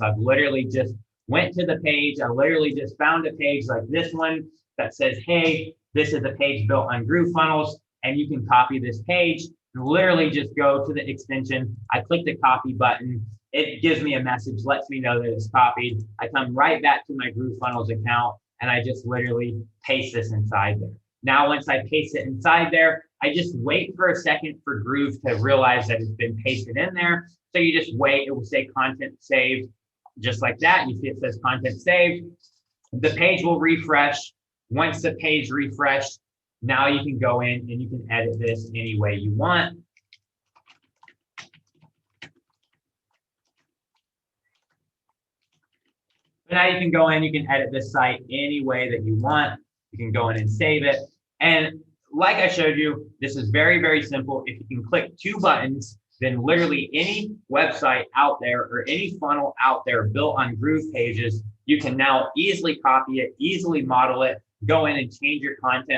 I've literally just went to the page. I literally just found a page like this one that says, hey, this is a page built on Groovefunnels, and you can copy this page. Literally just go to the extension. I click the copy button. It gives me a message, lets me know that it's copied. I come right back to my Groovefunnels account, and I just literally paste this inside there. Now, once I paste it inside there, I just wait for a second for Groove to realize that it's been pasted in there. So you just wait, it will say content saved, just like that. You see it says content saved. The page will refresh. Once the page refreshed, now you can go in and you can edit this any way you want. So now you can go in, you can edit this site any way that you want. You can go in and save it. And like I showed you, this is very, very simple. If you can click 2 buttons, then literally any website out there or any funnel out there built on Groove pages, you can now easily copy it, easily model it, go in and change your content.